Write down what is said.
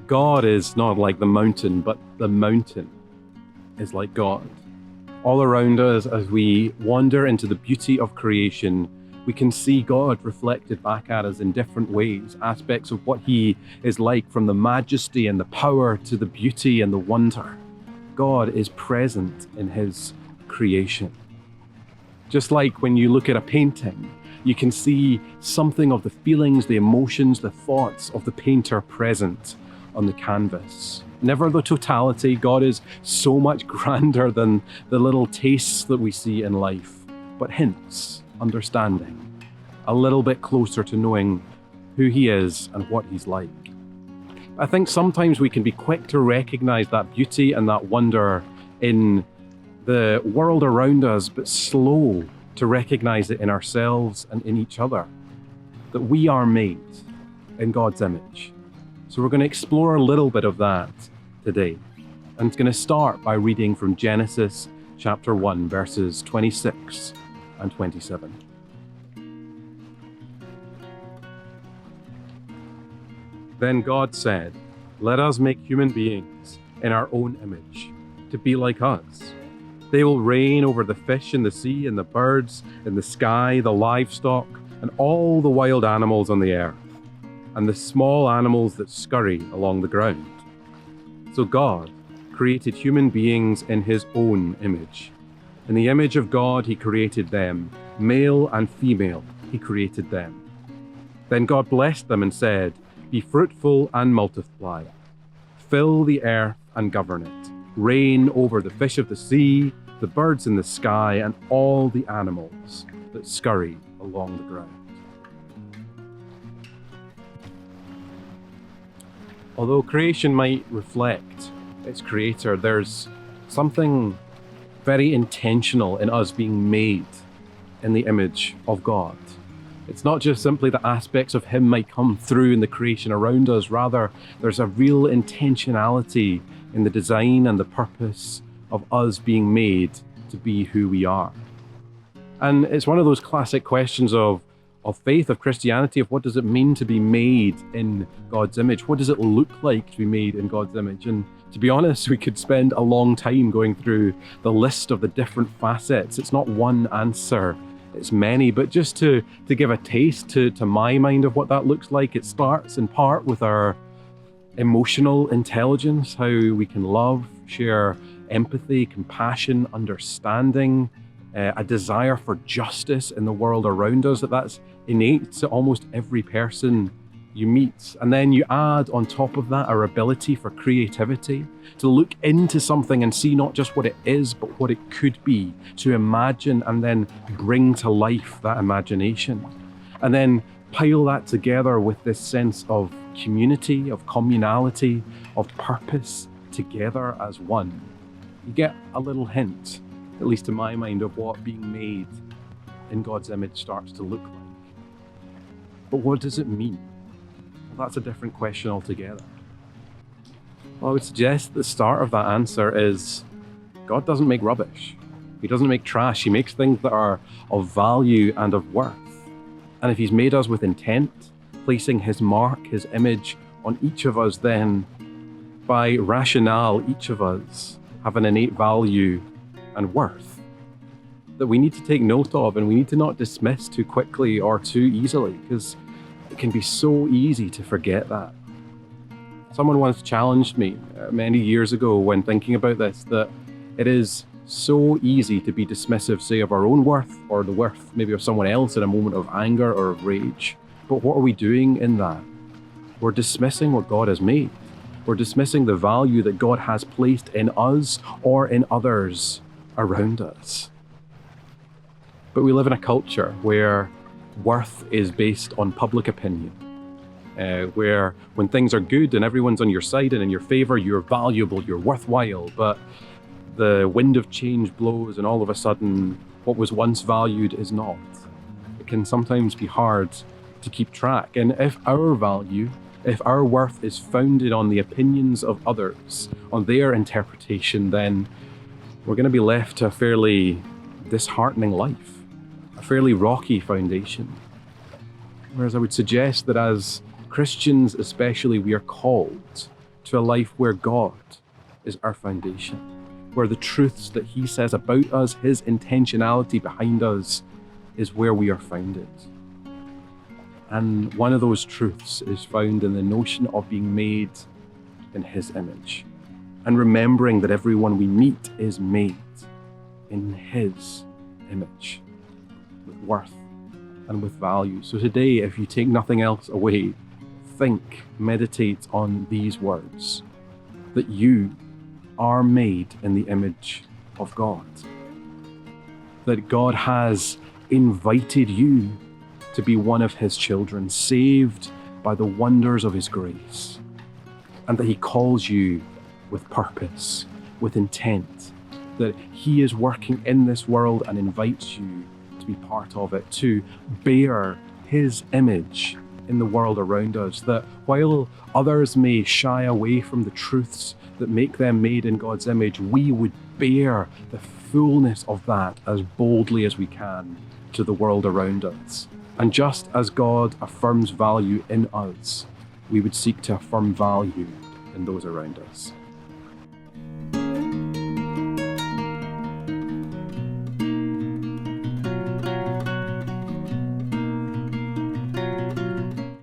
God is not like the mountain, but the mountain is like God. All around us, as we wander into the beauty of creation, we can see God reflected back at us in different ways, aspects of what He is like, from the majesty and the power to the beauty and the wonder. God is present in His creation. Just like when you look at a painting, you can see something of the feelings, the emotions, the thoughts of the painter present on the canvas. Never the totality. God is so much grander than the little tastes that we see in life, but hints, understanding, a little bit closer to knowing who He is and what He's like. I think sometimes we can be quick to recognize that beauty and that wonder in the world around us, but slow to recognize it in ourselves and in each other, that we are made in God's image. So we're going to explore a little bit of that today. And it's going to start by reading from Genesis chapter 1, verses 26 and 27. Then God said, "Let us make human beings in our own image, to be like us. They will reign over the fish in the sea and the birds in the sky, the livestock, and all the wild animals on the earth, and the small animals that scurry along the ground." So God created human beings in His own image. In the image of God He created them, male and female He created them. Then God blessed them and said, "Be fruitful and multiply. Fill the earth and govern it. Reign over the fish of the sea, the birds in the sky, and all the animals that scurry along the ground." Although creation might reflect its creator, there's something very intentional in us being made in the image of God. It's not just simply that aspects of Him might come through in the creation around us. Rather, there's a real intentionality in the design and the purpose of us being made to be who we are. And it's one of those classic questions of faith, of Christianity, of what does it mean to be made in God's image? What does it look like to be made in God's image? And to be honest, we could spend a long time going through the list of the different facets. It's not one answer, it's many, but just to give a taste to my mind of what that looks like, it starts in part with our emotional intelligence, how we can love, share empathy, compassion, understanding, a desire for justice in the world around us, that's innate to almost every person you meet. And then you add on top of that our ability for creativity, to look into something and see not just what it is, but what it could be, to imagine and then bring to life that imagination. And then pile that together with this sense of community, of communality, of purpose together as one. You get a little hint, at least to my mind, of what being made in God's image starts to look like. But what does it mean? Well, that's a different question altogether. Well, I would suggest the start of that answer is God doesn't make rubbish. He doesn't make trash. He makes things that are of value and of worth. And if He's made us with intent, placing His mark, His image on each of us, then by rationale, each of us have an innate value and worth that we need to take note of, and we need to not dismiss too quickly or too easily, because it can be so easy to forget that. Someone once challenged me many years ago when thinking about this, that it is so easy to be dismissive, say, of our own worth or the worth maybe of someone else in a moment of anger or of rage. But what are we doing in that? We're dismissing what God has made. We're dismissing the value that God has placed in us or in others around us. But we live in a culture where worth is based on public opinion, where when things are good and everyone's on your side and in your favor, you're valuable, you're worthwhile. But the wind of change blows and all of a sudden what was once valued is not. It can sometimes be hard to keep track. And if our value, if our worth is founded on the opinions of others, on their interpretation, then we're going to be left to a fairly disheartening life, a fairly rocky foundation. Whereas I would suggest that as Christians especially, we are called to a life where God is our foundation, where the truths that he says about us, his intentionality behind us, is where we are founded. And one of those truths is found in the notion of being made in his image, and remembering that everyone we meet is made in his image, with worth and with value. So today, if you take nothing else away, think, meditate on these words, that you are made in the image of God, that God has invited you to be one of his children, saved by the wonders of his grace, and that he calls you with purpose, with intent, that he is working in this world and invites you to be part of it, to bear his image in the world around us, that while others may shy away from the truths that make them made in God's image, we would bear the fullness of that as boldly as we can to the world around us. And just as God affirms value in us, we would seek to affirm value in those around us.